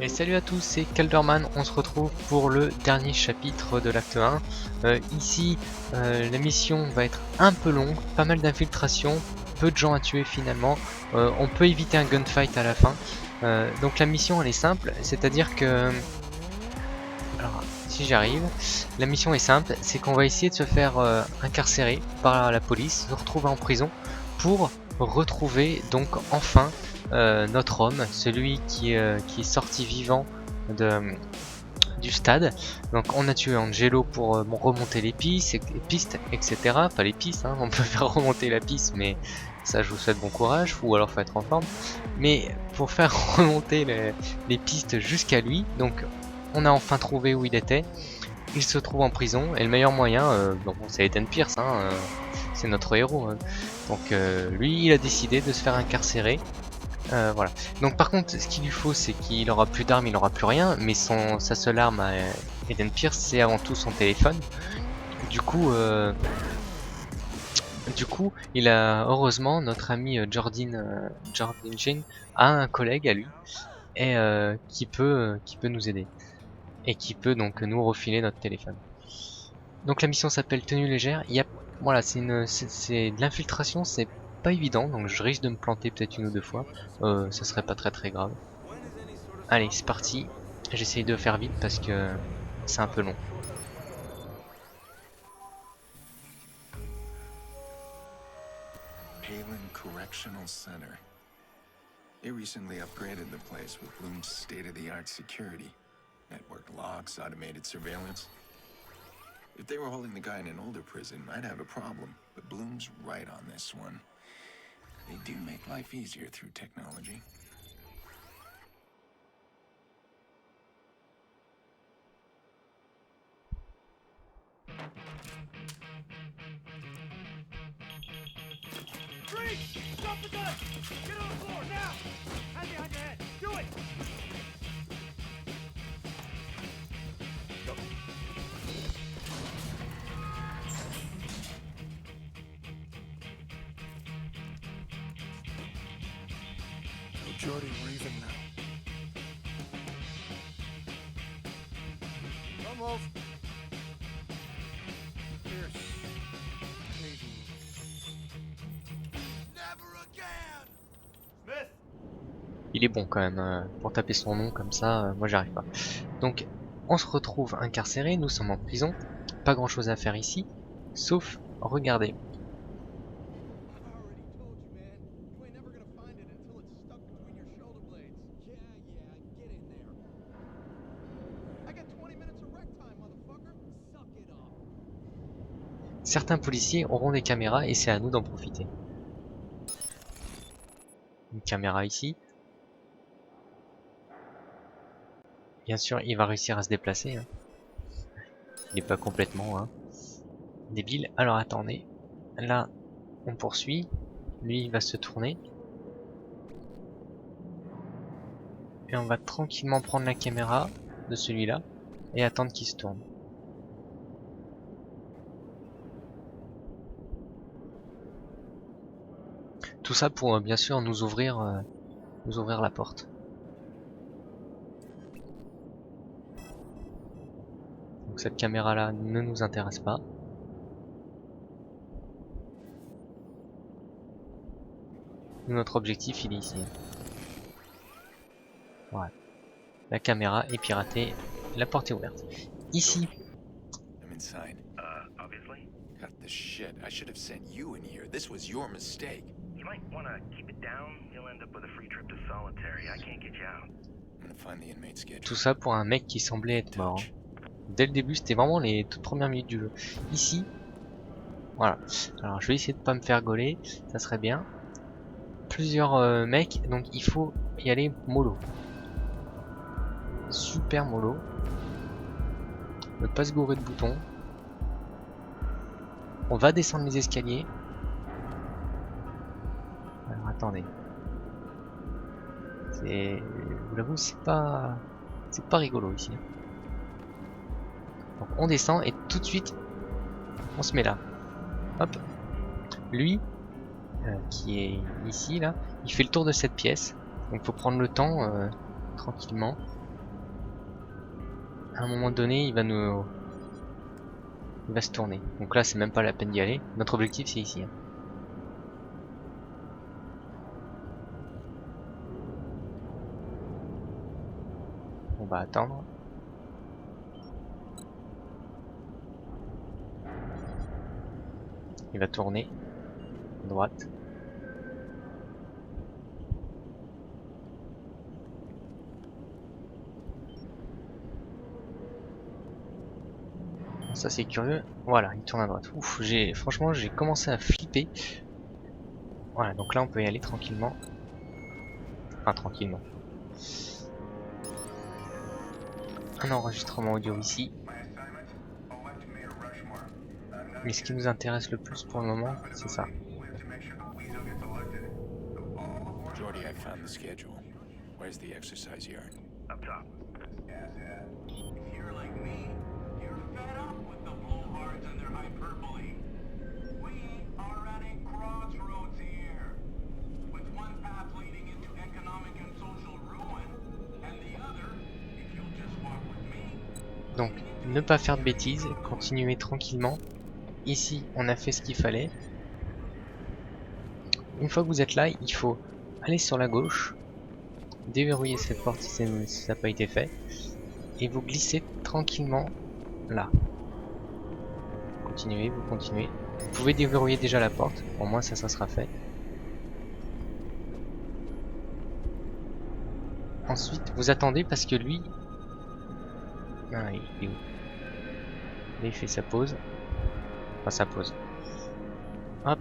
Et salut à tous, c'est Calderman, on se retrouve pour le dernier chapitre de l'acte 1. Ici, la mission va être un peu longue, pas mal d'infiltration, peu de gens à tuer finalement. On peut éviter un gunfight à la fin. Donc la mission elle est simple, c'est-à-dire que... Alors, si j'arrive, la mission est simple, c'est qu'on va essayer de se faire incarcérer par la police, se retrouver en prison pour retrouver donc enfin notre homme, celui qui est sorti vivant du stade. Donc on a tué Angelo pour remonter les pistes, etc. Enfin les pistes, hein, on peut faire remonter la piste, mais ça je vous souhaite bon courage, ou alors faut être en forme. Mais pour faire remonter les pistes jusqu'à lui, donc on a enfin trouvé où il était. Il se trouve en prison, et le meilleur moyen, bon, c'est Ethan Pierce, hein, c'est notre héros. Hein. Donc lui, il a décidé de se faire incarcérer. Voilà. Donc par contre, ce qu'il lui faut, c'est qu'il aura plus d'armes, il aura plus rien, mais sa seule arme à Eden Pierce, c'est avant tout son téléphone. Du coup, il a heureusement notre ami Jordan Jane a un collègue à lui et qui peut nous aider et qui peut donc nous refiler notre téléphone. Donc la mission s'appelle Tenue légère. Voilà, c'est de l'infiltration, c'est pas évident, donc je risque de me planter peut-être une ou deux fois. Ça serait pas très grave. Allez, c'est parti. J'essaye de faire vite parce que c'est un peu long. Palin Correctional Center. They recently upgraded the place with Bloom's state-of-the-art security. Network locks, automated surveillance. If they were holding the guy in an older prison, I'd have a problem. But Bloom's right on this one. They do make life easier through technology. Freeze! Stop the gun! Get on the floor, now! Hand behind your head! Do it! Go. Tell Jordy we're even now. Almost. Pierce. Hayden. Never again! Smith! Il est bon quand même, pour taper son nom comme ça, moi j'arrive pas. Donc on se retrouve incarcéré, nous sommes en prison, pas grand chose à faire ici, sauf regarder. Certains policiers auront des caméras et c'est à nous d'en profiter. Une caméra ici. Bien sûr, il va réussir à se déplacer. Hein. Il n'est pas complètement débile. Alors attendez. Là, on poursuit. Lui, il va se tourner. Et on va tranquillement prendre la caméra de celui-là et attendre qu'il se tourne. Tout ça pour bien sûr nous ouvrir la porte. Donc cette caméra là ne nous intéresse pas. Notre objectif il est ici. Voilà. La caméra est piratée, la porte est ouverte. Ici. I'm inside. Obviously. Cut the shit. I should have sent you in here. This was your mistake. You might want to keep it down. You'll end up with a free trip to solitary. I can't get you out. I'm gonna find the inmate schedule. Tout ça pour un mec qui semblait être mort. Dès le début, c'était vraiment les toutes premières minutes du jeu. Ici, voilà. Alors, je vais essayer de pas me faire gauler, ça serait bien. Plusieurs mecs, donc il faut y aller mollo. Super mollo. Ne pas se gourer de boutons. On va descendre les escaliers. Alors, attendez. Je vous l'avoue, c'est pas rigolo ici. Donc on descend et tout de suite on se met là. Hop. Lui qui est ici là, il fait le tour de cette pièce. Donc faut prendre le temps tranquillement. à un moment donné, il va se tourner. Donc là, c'est même pas la peine d'y aller. Notre objectif, c'est ici. Hein. On va attendre. Il va tourner à droite. Ça c'est curieux. Voilà, il tourne à droite. Ouf, franchement j'ai commencé à flipper. Voilà, donc là on peut y aller tranquillement. Enfin tranquillement. Un enregistrement audio ici. Mais ce qui nous intéresse le plus pour le moment, c'est ça. Jordy, I found the schedule. Where's the exercise yard? Up top. If you're like me, you're fed up with the blowhards and their hyperbole. We are at a crossroads here, with one path leading into economic and social ruin, and the other, if you'll just walk with me. Donc ne pas faire de bêtises, continuer tranquillement. Ici on a fait ce qu'il fallait. Une fois que vous êtes là, il faut aller sur la gauche, déverrouiller cette porte si ça n'a pas été fait, et vous glissez tranquillement là. Continuez, vous continuez. Vous pouvez déverrouiller déjà la porte, au moins ça sera fait. Ensuite, vous attendez parce que lui... Ah, il est où? Là, il fait sa pause. Enfin, sa pause. Hop.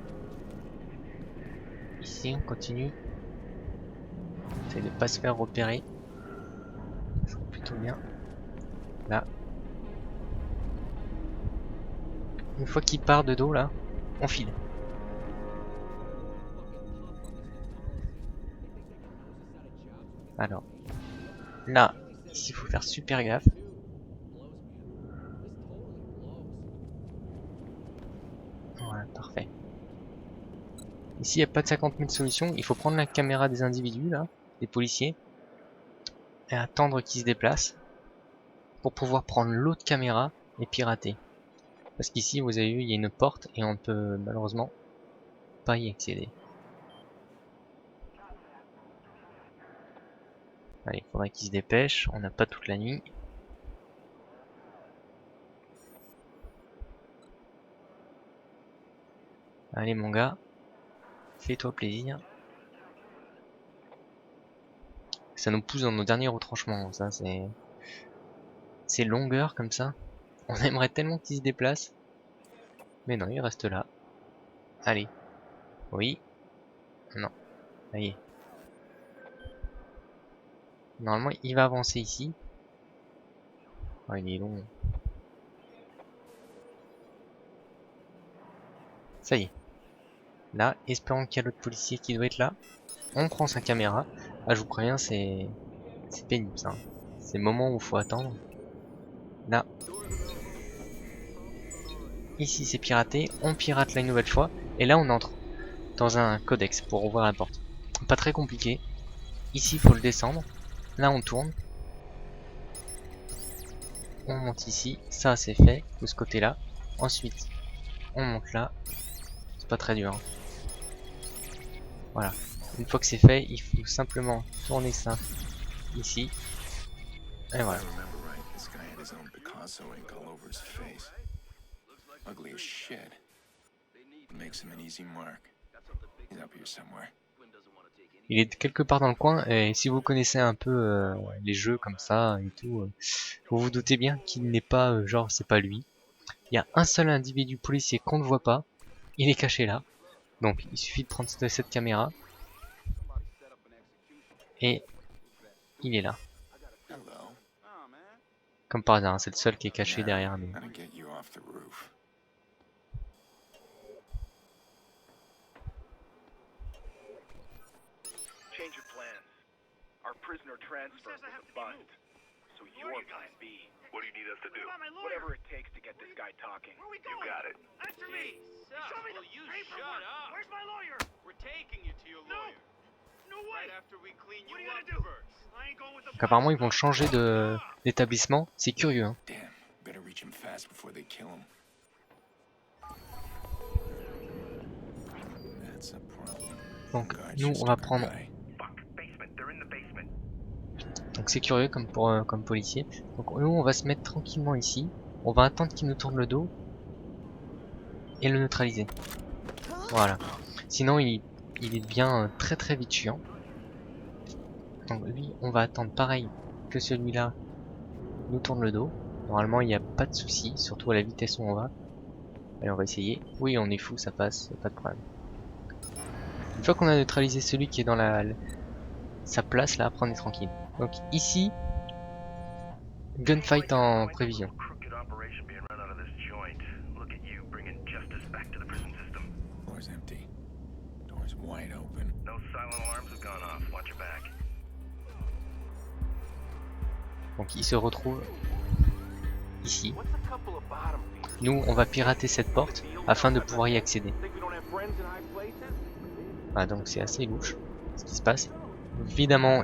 Ici, on continue. Essaye de pas se faire repérer. Ça serait plutôt bien. Là. Une fois qu'il part de dos, là, on file. Alors. Là, ici, il faut faire super gaffe. Voilà, parfait. Ici, il n'y a pas de 50 000 solutions. Il faut prendre la caméra des individus, là, des policiers, et attendre qu'ils se déplacent pour pouvoir prendre l'autre caméra et pirater. Parce qu'ici, vous avez vu, il y a une porte et on peut malheureusement pas y accéder. Allez, il faudrait qu'ils se dépêchent. On n'a pas toute la nuit. Allez, mon gars, fais-toi plaisir. Ça nous pousse dans nos derniers retranchements. Ça, c'est longueur comme ça. On aimerait tellement qu'ils se déplacent. Mais non, il reste là. Allez. Oui. Non. Ça y est. Normalement, il va avancer ici. Oh, il est long. Ça y est. Là, espérons qu'il y a l'autre policier qui doit être là. On prend sa caméra. Ah, je vous préviens, c'est pénible ça. C'est le moment où il faut attendre. Là. Ici, c'est piraté. On pirate là une nouvelle fois. Et là, on entre dans un codex pour ouvrir la porte. Pas très compliqué. Ici, il faut le descendre. Là, on tourne. On monte ici. Ça, c'est fait de ce côté-là. Ensuite, on monte là. C'est pas très dur. Hein. Voilà. Une fois que c'est fait, il faut simplement tourner ça ici. Et voilà. If I remember right, this guy had his own Picasso ink all over his face. Ugly as shit. Makes him an easy mark. He's up here somewhere. Il est quelque part dans le coin et si vous connaissez un peu les jeux comme ça et tout, vous vous doutez bien qu'il n'est pas genre c'est pas lui. Il y a un seul individu policier qu'on ne voit pas. Il est caché là. Donc il suffit de prendre cette caméra et il est là. Hello. Comme par hasard, hein, c'est le seul qui est caché Now, derrière nous. how to get you off the roof. Change of plans. Our prisoner transfer says I was have a to be bust. moved? So Who are your you guys? plan B. What do you need us to do? What about my lawyer? Whatever it takes to get this guy talking. Where are we You going? got it. Answer me! Show me the paperwork! Shut up. Where's my lawyer? We're taking you to your No. lawyer. No way! Right after we clean What are you you up gonna do? first. I ain't going with the Donc apparemment ils vont le changer d'établissement. C'est curieux, hein. Damn, better reach him fast before they kill him. That's a problem. Donc Guards nous just on va took our prendre... guy. Fuck, basement. They're in the basement. Donc c'est curieux comme policier. Donc nous on va se mettre tranquillement ici. On va attendre qu'il nous tourne le dos. Et le neutraliser. Voilà. Sinon il devient très très vite chiant. Donc lui on va attendre pareil que celui-là nous tourne le dos. Normalement il n'y a pas de souci, surtout à la vitesse où on va. Allez on va essayer. Oui on est fou, ça passe, pas de problème. Une fois qu'on a neutralisé celui qui est dans sa place là, après on est tranquille. Donc ici, gunfight en prévision. Crooked operation being run out of this joint. Look at you bringing justice back to the prison system. Door's empty. Door's wide open. No silent alarms have gone off. Watch your back. Donc il se retrouve ici. Nous on va pirater cette porte afin de pouvoir y accéder. Ah donc c'est assez louche ce qui se passe. Évidemment,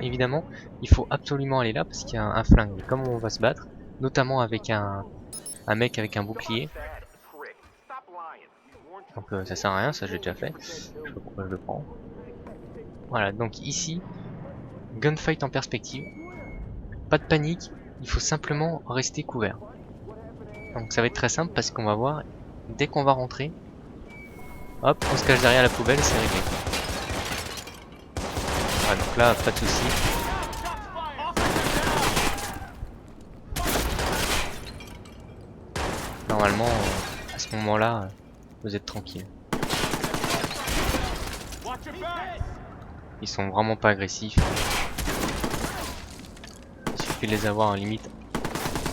il faut absolument aller là parce qu'il y a un flingue. Et comme on va se battre, notamment avec un mec avec un bouclier. Donc ça sert à rien, ça j'ai déjà fait. Je sais pas pourquoi je le prends. Voilà, donc ici, gunfight en perspective. Pas de panique, il faut simplement rester couvert. Donc ça va être très simple parce qu'on va voir, dès qu'on va rentrer, hop, on se cache derrière la poubelle et c'est réglé. Voilà, donc là, pas de soucis. Normalement, à ce moment-là, vous êtes tranquille. Ils sont vraiment pas agressifs. Il suffit de les avoir en limite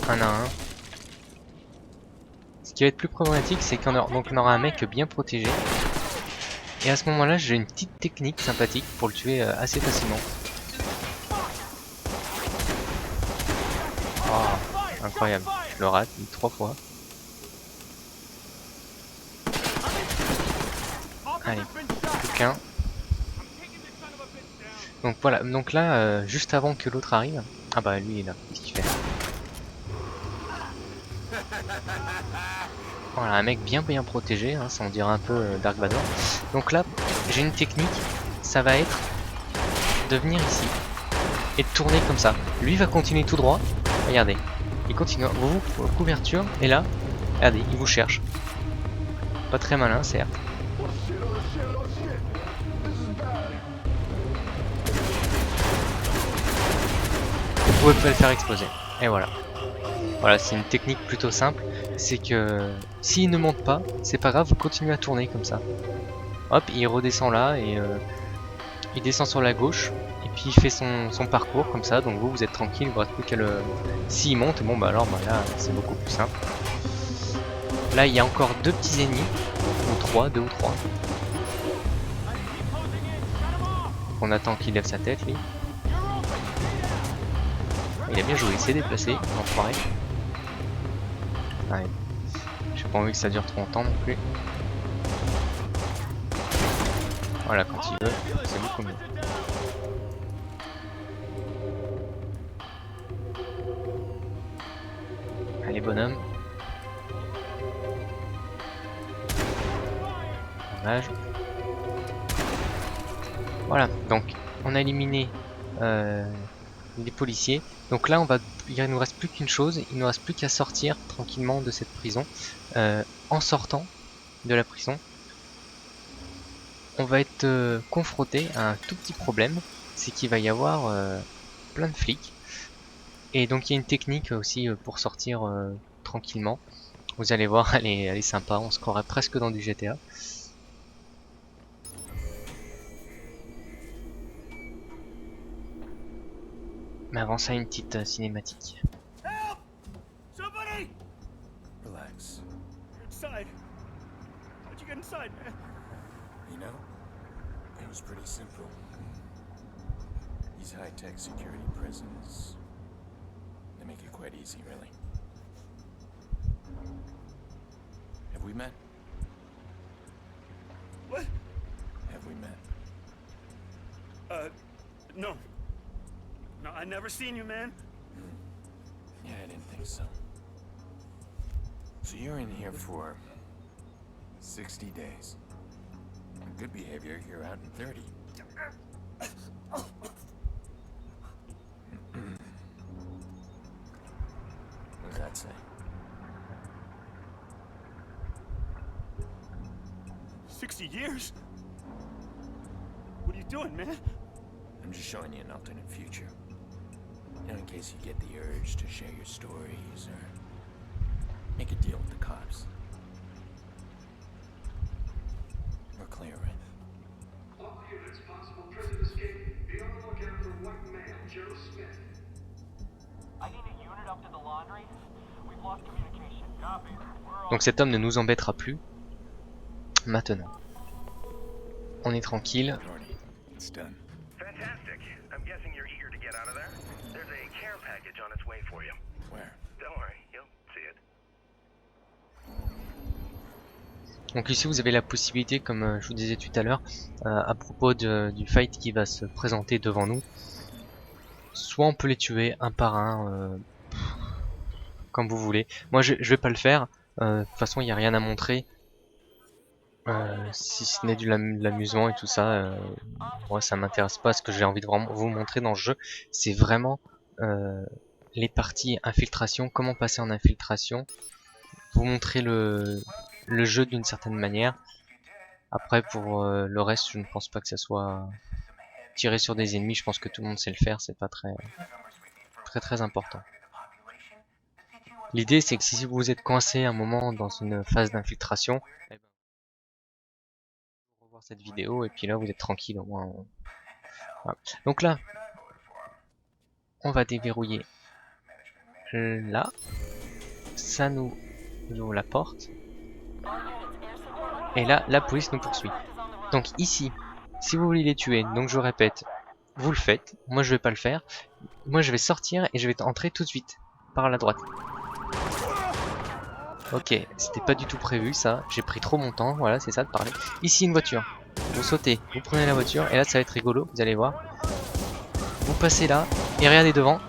un à un. Ce qui va être plus problématique, c'est qu'on aura un mec bien protégé. Et à ce moment-là, j'ai une petite technique sympathique pour le tuer assez facilement. Oh, incroyable. Je le rate 3 fois. Allez, plus qu'un. Donc voilà, donc là, juste avant que l'autre arrive... Ah bah lui il est là, qu'est-ce qu'il fait? Voilà, un mec bien protégé, hein, ça on dirait un peu Dark Vador. Donc là, j'ai une technique, ça va être de venir ici et de tourner comme ça. Lui va continuer tout droit, regardez, il continue, vous couverture, et là, regardez, il vous cherche. Pas très malin, certes. Vous pouvez pas le faire exploser, et voilà. Voilà, c'est une technique plutôt simple, c'est que s'il ne monte pas, c'est pas grave, vous continuez à tourner comme ça. Hop, il redescend là et il descend sur la gauche et puis il fait son parcours comme ça, donc vous êtes tranquille, il vous reste plus qu'à le... S'il monte, bon bah alors bah là c'est beaucoup plus simple. Là il y a encore deux petits ennemis, ou trois, deux ou trois. On attend qu'il lève sa tête lui. Il a bien joué, il s'est déplacé, l'enfoiré. Ouais. J'ai pas envie que ça dure trop longtemps non plus. Voilà, quand il veut, c'est beaucoup mieux. Allez bonhomme. Dommage. Voilà, donc on a éliminé les policiers. Donc là il nous reste plus qu'une chose, il nous reste plus qu'à sortir tranquillement de cette prison. En sortant de la prison, on va être confronté à un tout petit problème, c'est qu'il va y avoir plein de flics. Et donc il y a une technique aussi pour sortir tranquillement. Vous allez voir, elle est sympa, on se croirait presque dans du GTA. Mais avant ça, une petite cinématique. Help! Somebody! Relax. You're inside. How'd you get inside, man? You know, it was pretty simple. These high-tech security prisons, they make it quite easy, really. Have we met? What? Have we met? No. No, I never seen you, man. Yeah, I didn't think so. So you're in here for 60 days. On good behavior, you're out in 30. What does that say? 60 years? What are you doing, man? I'm just showing you an alternate future. You know, in case you get the urge to share your stories or make a deal with the cops. We're clear, right? All units, possible prison escape. Be on the lookout for white male Joe Smith. I need a unit up to the laundry. We've lost communication. Copy. We're on. Donc cet homme ne nous embêtera plus. Maintenant. On est tranquille. Already, it's done. Fantastic. I'm guessing you're eager to get out of there? There's a care package on its way for you. Where? Don't worry, you'll see it. Donc ici vous avez la possibilité, comme je vous disais tout à l'heure, à propos du fight qui va se présenter devant nous. Soit on peut les tuer un par un, comme vous voulez. Moi je vais pas le faire. De toute façon il n'y a rien à montrer. Si ce n'est de l'amusement et tout ça, moi ça m'intéresse pas. Ce que j'ai envie de vraiment vous montrer dans le jeu, c'est vraiment les parties infiltration, comment passer en infiltration, vous montrer le jeu d'une certaine manière. Après pour le reste, je ne pense pas que ça soit tirer sur des ennemis, je pense que tout le monde sait le faire, c'est pas très important. L'idée c'est que si vous êtes coincé un moment dans une phase d'infiltration, revoir cette vidéo et puis là vous êtes tranquille au moins. Voilà. Donc là on va déverrouiller là, ça nous ouvre la porte et là la police nous poursuit. Donc ici si vous voulez les tuer, donc je répète, vous le faites, moi je vais pas le faire, moi je vais sortir et je vais entrer tout de suite par la droite. Ok, c'était pas du tout prévu ça, j'ai pris trop mon temps, voilà c'est ça de parler. Ici une voiture, vous sautez, vous prenez la voiture et là ça va être rigolo, vous allez voir. Vous passez là et regardez devant.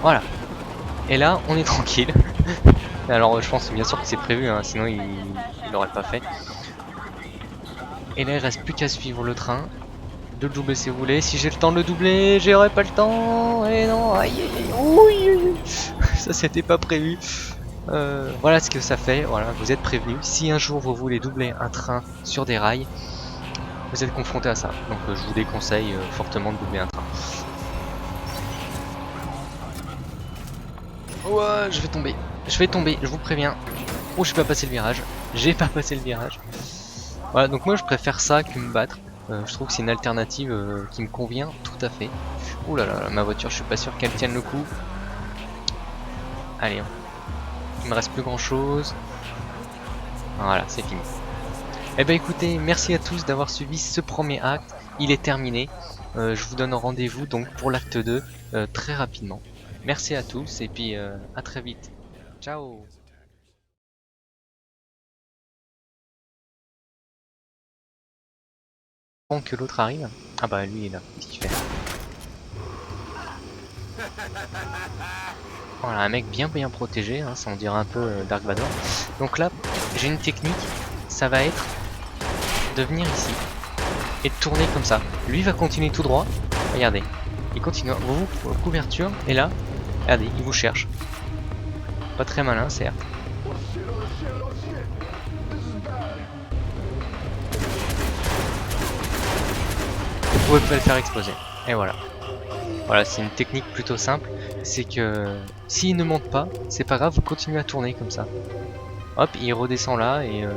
Voilà. Et là on est tranquille. Alors je pense bien sûr que c'est prévu, hein, sinon il l'aurait pas fait. Et là il reste plus qu'à suivre le train. De le doubler si vous voulez. Si j'ai le temps de le doubler, j'aurai pas le temps. Et non, aïe aïe aïe. Ça c'était pas prévu. Voilà ce que ça fait, voilà, vous êtes prévenus. Si un jour vous voulez doubler un train sur des rails, vous êtes confronté à ça. Donc je vous déconseille fortement de doubler un train. Ouais, je vais tomber, je vous préviens. Oh, j'ai pas passé le virage. J'ai pas passé le virage. Voilà, donc moi je préfère ça que me battre. Je trouve que c'est une alternative qui me convient tout à fait. Ouh là là, ma voiture, je suis pas sûr qu'elle tienne le coup. Allez, il me reste plus grand chose. Voilà, c'est fini. Eh ben écoutez, merci à tous d'avoir suivi ce premier acte. Il est terminé. Je vous donne rendez-vous donc pour l'acte 2 très rapidement. Merci à tous et puis à très vite. Ciao. Avant que l'autre arrive. Ah bah lui il est là, qu'est-ce qu'il fait? Voilà, un mec bien protégé, hein, ça on dirait un peu Dark Vador. Donc là, j'ai une technique, ça va être de venir ici et de tourner comme ça. Lui va continuer tout droit, regardez, il continue, vous couverture, et là, regardez, il vous cherche. Pas très malin, certes. Vous pouvez pas le faire exploser, et voilà. Voilà, c'est une technique plutôt simple, c'est que s'il ne monte pas, c'est pas grave, vous continuez à tourner comme ça. Hop, il redescend là et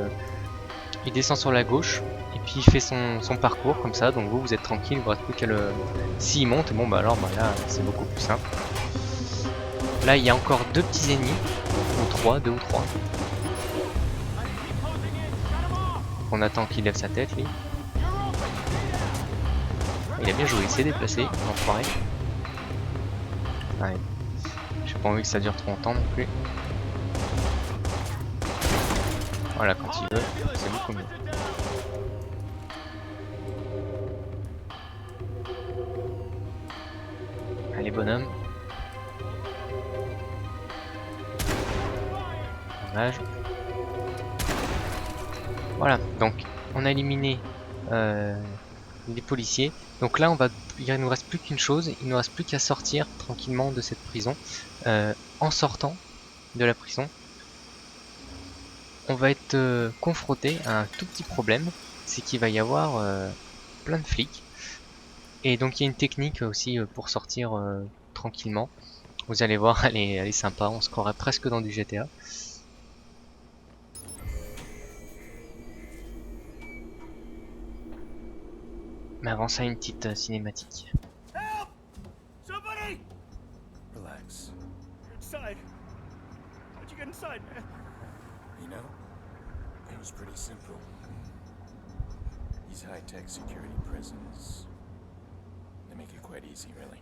il descend sur la gauche et puis il fait son parcours comme ça, donc vous êtes tranquille, il vous reste plus qu'à le... S'il monte, bon bah alors bah là c'est beaucoup plus simple. Là il y a encore deux petits ennemis, deux ou trois. On attend qu'il lève sa tête lui. Il a bien joué, il s'est déplacé, l'enfoiré. Ouais. J'ai pas envie que ça dure trop longtemps non plus. Voilà, quand il veut, c'est beaucoup mieux. Allez bonhomme. Dommage. Voilà, donc on a éliminé les policiers. Donc là, il nous reste plus qu'une chose, il nous reste plus qu'à sortir tranquillement de cette prison. En sortant de la prison, on va être confronté à un tout petit problème, c'est qu'il va y avoir plein de flics. Et donc il y a une technique aussi pour sortir tranquillement. Vous allez voir, elle est sympa, on se croirait presque dans du GTA. Mais avant ça, une petite cinématique. Help! Somebody! Relax. You're inside. How'd you get inside, man? You know, it was pretty simple. These high-tech security prisons, they make it quite easy, really.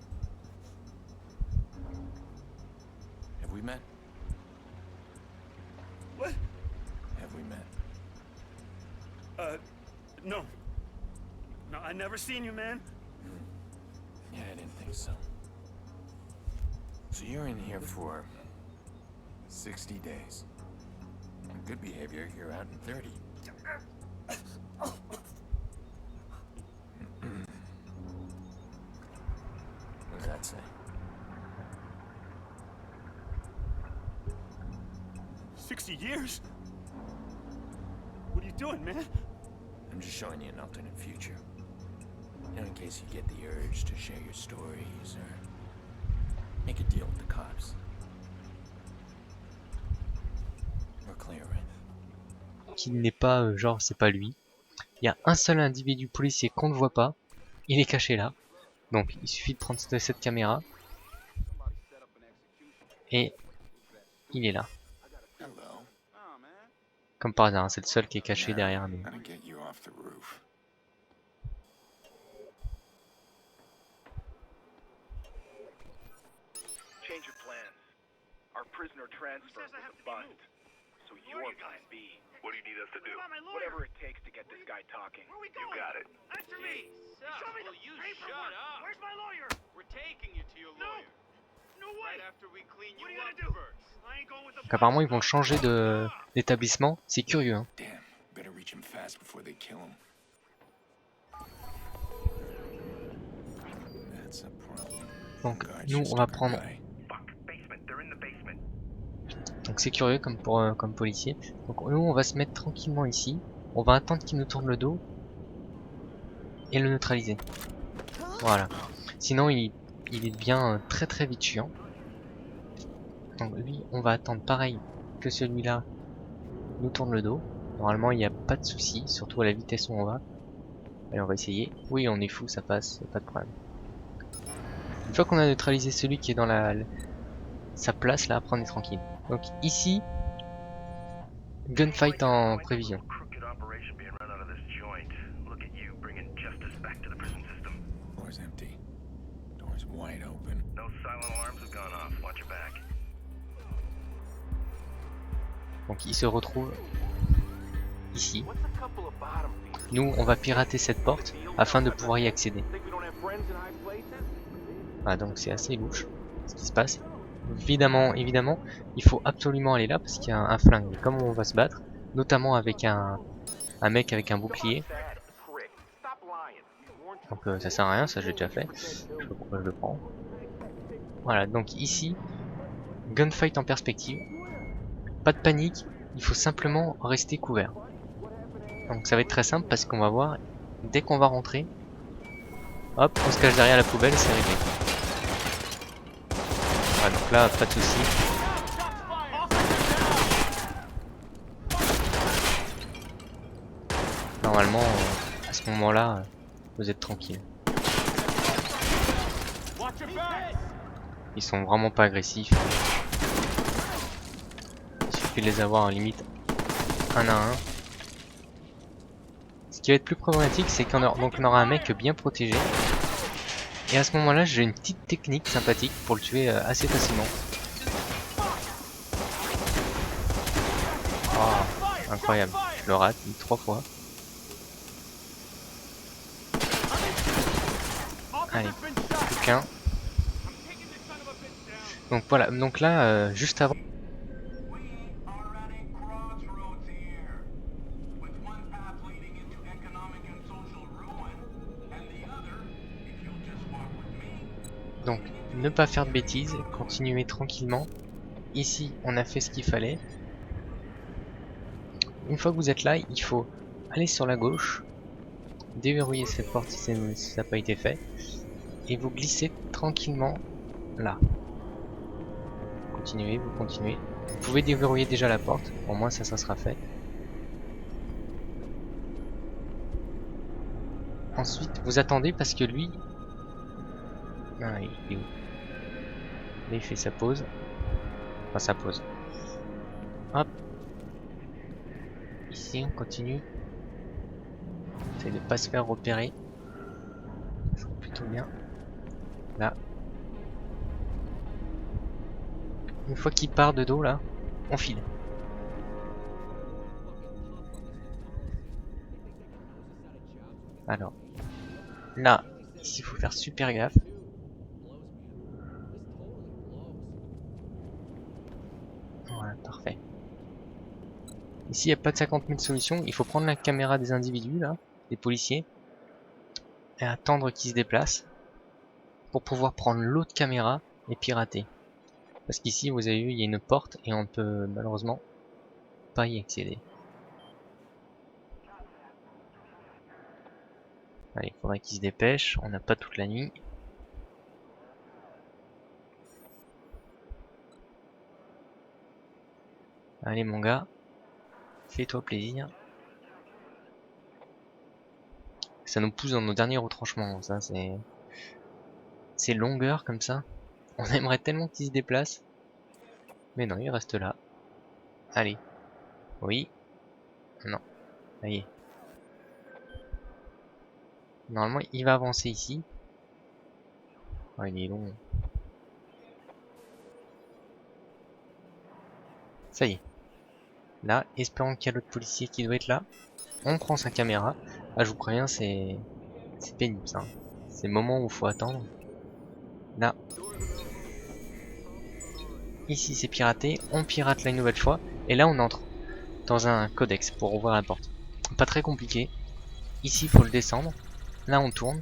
Have we met? What? Have we met? No. No, I never seen you, man. Yeah, I didn't think so. So you're in here for 60 days. In good behavior, you're out in 30. What does that say? 60 years? What are you doing, man? I'm just showing you an alternate future. You know, in case you get the urge to share your stories or make a deal with the cops. We're clear, right? Qu'il n'est pas, genre, c'est pas lui. Il y a un seul individu policier qu'on ne voit pas. Il est caché là. Donc, il suffit de prendre cette caméra. Et il est là. Hello. Comme par hasard, hein, c'est le seul qui est caché derrière nous. Gotta get you off the roof. Change your plans. Our prisoner transfer was a bust. So you're plan B. What do you need us to do? Whatever it takes to get this guy talking. You got it. Answer me! Show me the paperwork! Where's my lawyer? We're taking you to your lawyer. No way! Right after we clean you What are you up gonna do? first. I ain't going with the Donc apparemment ils vont changer d'établissement. C'est curieux, hein. Damn, better reach him fast before they kill him. That's a problem. Donc Guard nous just on va took our prendre. guy. Fuck, basement. They're in the basement. Donc c'est curieux comme comme policier. Donc nous on va se mettre tranquillement ici. On va attendre qu'il nous tourne le dos et le neutraliser. Voilà. Sinon il devient très très vite chiant. Donc lui on va attendre pareil que celui-là nous tourne le dos. Normalement il n'y a pas de souci, surtout à la vitesse où on va. Allez on va essayer. Oui on est fou, ça passe, pas de problème. Une fois qu'on a neutralisé celui qui est dans sa place là, après on est tranquille. Donc ici, gunfight en prévision. Crooked operation being run out of this joint. Look at you bringing justice back to the prison system. Floor's empty. Door's wide open. No silent alarms have gone off. Watch your back. Donc il se retrouve ici. What's a couple of bottom feeders? Nous on va pirater cette porte afin de pouvoir y accéder. Think we don't have friends in high places? Voilà, donc c'est assez louche ce qui se passe. Évidemment, il faut absolument aller là parce qu'il y a un flingue. Et comme on va se battre, notamment avec un mec avec un bouclier. Donc ça sert à rien, ça j'ai déjà fait. Je sais pas pourquoi je le prends. Voilà, donc ici, gunfight en perspective. Pas de panique, il faut simplement rester couvert. Donc ça va être très simple parce qu'on va voir, dès qu'on va rentrer, hop, on se cache derrière la poubelle et c'est réglé. Voilà, donc là, pas de soucis. Normalement, à ce moment-là, vous êtes tranquille. Ils sont vraiment pas agressifs. Il suffit de les avoir en limite un à un. Ce qui va être plus problématique, c'est qu'on aura un mec bien protégé. Et à ce moment-là, j'ai une petite technique sympathique pour le tuer assez facilement. Oh, incroyable. Je le rate 3 fois. Allez, plus qu'un. Donc voilà, donc là, juste avant... We are at a crossroads here, with one path leading into economic and social ruin, and the other, if you'll just walk with me, Donc, ne pas faire de bêtises, continuer tranquillement. Ici, on a fait ce qu'il fallait. Une fois que vous êtes là, il faut aller sur la gauche, déverrouiller cette porte si ça n'a pas été fait, et vous glissez tranquillement là. Continuez, vous continuez. Vous pouvez déverrouiller déjà la porte, au moins ça sera fait. Ensuite, vous attendez parce que lui... Ah, il est où? Là, il fait sa pause. Enfin, sa pause. Hop. Ici, on continue. Essaye de pas se faire repérer. Ça serait plutôt bien. Là. Une fois qu'il part de dos, là, on file. Alors. Là, ici, il faut faire super gaffe. Voilà, parfait. Ici, il n'y a pas de 50 000 solutions. Il faut prendre la caméra des individus, là, des policiers, et attendre qu'ils se déplacent pour pouvoir prendre l'autre caméra et pirater. Parce qu'ici, vous avez vu, il y a une porte et on ne peut malheureusement pas y accéder. Allez, il faudrait qu'ils se dépêchent. On n'a pas toute la nuit. Allez, mon gars. Fais-toi plaisir. Ça nous pousse dans nos derniers retranchements. Ça, c'est longueur comme ça. On aimerait tellement qu'ils se déplacent. Mais non, il reste là. Allez. Oui. Non. Ça y est. Normalement, il va avancer ici. Oh, il est long. Ça y est. Là, espérons qu'il y a l'autre policier qui doit être là. On prend sa caméra. Ah, je vous préviens, c'est pénible ça. C'est le moment où il faut attendre. Là. Ici, c'est piraté. On pirate là une nouvelle fois. Et là, on entre dans un codex pour ouvrir la porte. Pas très compliqué. Ici, il faut le descendre. Là, on tourne.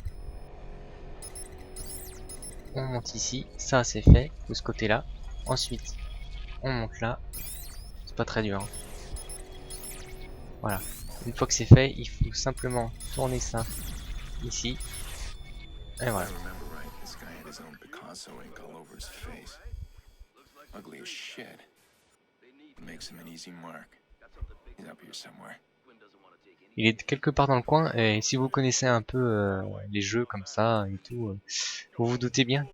On monte ici. Ça, c'est fait de ce côté-là. Ensuite, on monte là. C'est pas très dur. Voilà. Une fois que c'est fait, il faut simplement tourner ça ici. Et voilà. If I remember right, this guy had his own Picasso ink all over his face. Ugly as shit. Makes him an easy mark. He's up here somewhere. Il est quelque part dans le coin et si vous connaissez un peu les jeux comme ça et tout, vous vous doutez bien.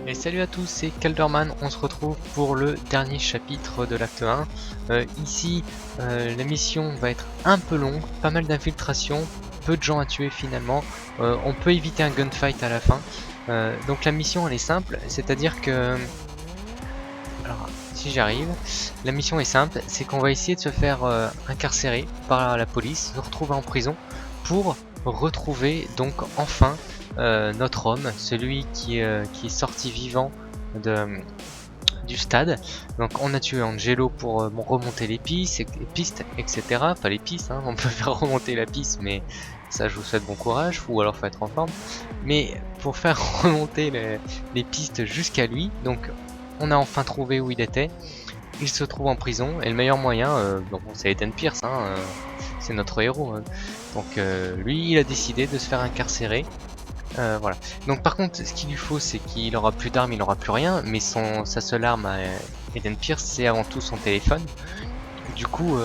Et salut à tous, c'est Calderman, on se retrouve pour le dernier chapitre de l'acte 1. Ici, la mission va être un peu longue, pas mal d'infiltration, peu de gens à tuer finalement. On peut éviter un gunfight à la fin. Donc la mission elle est simple, c'est-à-dire que... Alors, si j'arrive, la mission est simple, c'est qu'on va essayer de se faire incarcérer par la police, se retrouver en prison pour retrouver donc enfin notre homme, celui qui est sorti vivant du stade. Donc on a tué Angelo pour remonter les pistes, etc. Enfin les pistes, hein, on peut faire remonter la piste, mais ça je vous souhaite bon courage, ou alors faut être en forme. Mais pour faire remonter les pistes jusqu'à lui, donc on a enfin trouvé où il était. Il se trouve en prison, et le meilleur moyen, bon, c'est Ethan Pierce, hein, c'est notre héros. Hein. Donc lui il a décidé de se faire incarcérer. Voilà. Donc par contre, ce qu'il lui faut, c'est qu'il aura plus d'armes, il aura plus rien, mais sa seule arme à Ethan Pierce, c'est avant tout son téléphone. Du coup,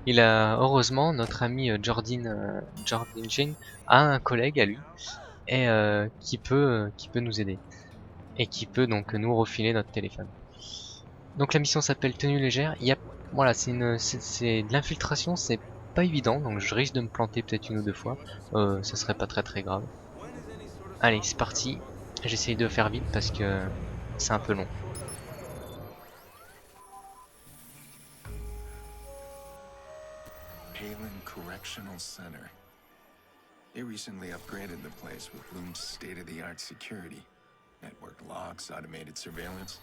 il a heureusement notre ami Jordan Jane a un collègue à lui et qui peut nous aider et qui peut donc nous refiler notre téléphone. Donc la mission s'appelle Tenue légère. Il y a, voilà, c'est de l'infiltration, c'est pas évident, donc je risque de me planter peut-être une ou deux fois. Ça serait pas très grave. Allez, c'est parti. J'essaye de faire vite parce que c'est un peu long. Palin Correctional Center. They recently upgraded the place with Bloom's state-of-the-art security. Networked locks, automated surveillance.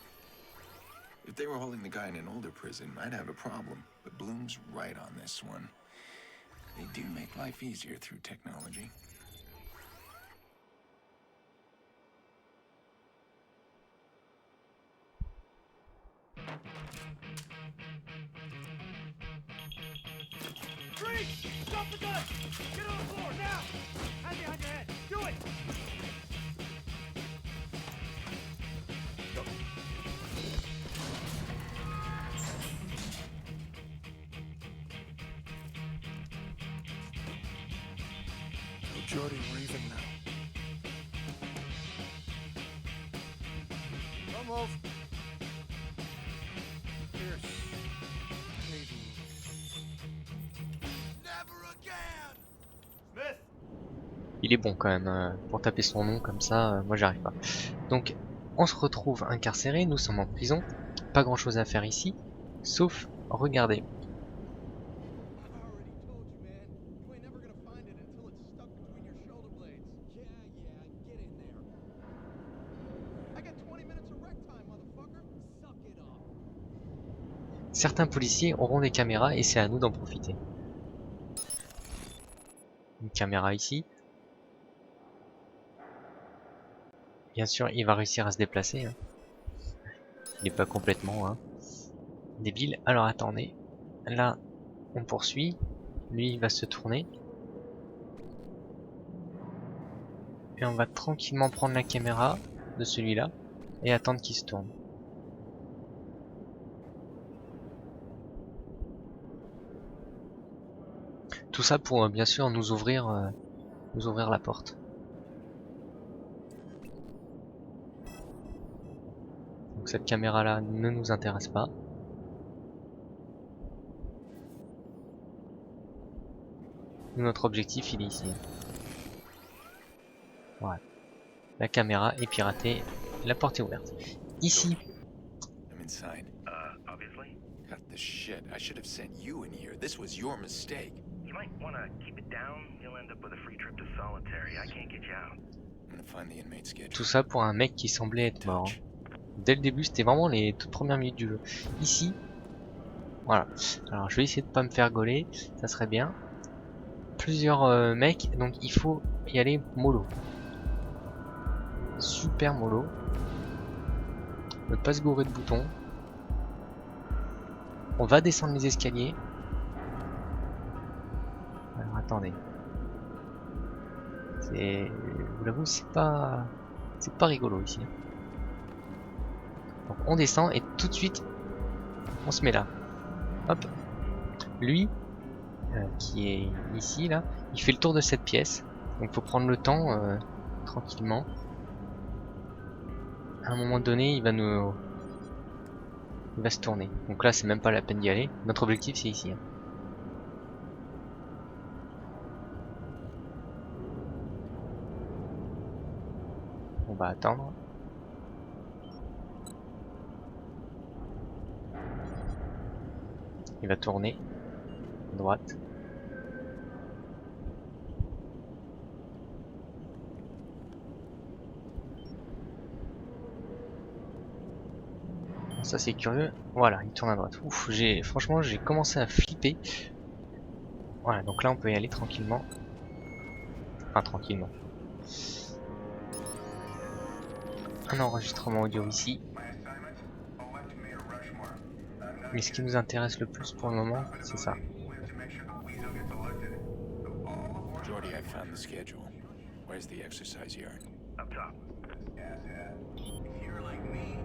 If they were holding the guy in an older prison, I'd have a problem. But Bloom's right on this one. They do make life easier through technology. Freeze! Stop the gun! Get on the floor, now! Hand behind your head! Do it! Jordy, we're even now. Don't move. Pierce. Hayden. Never again! Smith! Il est bon quand même, pour taper son nom comme ça, moi j'arrive pas. Donc on se retrouve incarcéré, nous sommes en prison, pas grand chose à faire ici, sauf regarder. Certains policiers auront des caméras et c'est à nous d'en profiter. Une caméra ici. Bien sûr, il va réussir à se déplacer. Hein. Il n'est pas complètement débile. Alors attendez. Là, on poursuit. Lui, il va se tourner. Et on va tranquillement prendre la caméra de celui-là et attendre qu'il se tourne. Tout ça pour bien sûr nous ouvrir la porte. Donc cette caméra là ne nous intéresse pas. Notre objectif il est ici. Voilà. La caméra est piratée, la porte est ouverte. Ici. I'm inside. Obviously. Cut the shit. I should have sent you in here. This was your mistake. You might want to keep it down. You'll end up with a free trip to solitary. I can't get you out. I'm gonna find the inmate schedule. Tout ça pour un mec qui semblait être mort. Dès le début, c'était vraiment les toutes premières minutes du jeu. Ici, voilà. Alors je vais essayer de pas me faire gauler, ça serait bien. Plusieurs mecs, donc il faut y aller mollo. Super mollo. Ne pas se gourer de boutons. On va descendre les escaliers. Alors attendez. Je vous l'avoue, c'est pas rigolo ici. Donc on descend et tout de suite on se met là. Hop. Lui qui est ici là, il fait le tour de cette pièce. Donc faut prendre le temps tranquillement. À un moment donné, il va se tourner. Donc là, c'est même pas la peine d'y aller. Notre objectif, c'est ici. On va attendre. Il va tourner à droite. Ça c'est curieux. Voilà, il tourne à droite. Ouf, franchement j'ai commencé à flipper. Voilà, donc là on peut y aller tranquillement. Enfin tranquillement. Un enregistrement audio ici. Mais ce qui nous intéresse le plus pour le moment, c'est ça. Jordy, I found the schedule. Where's the exercise yard? Up top. If you're like me,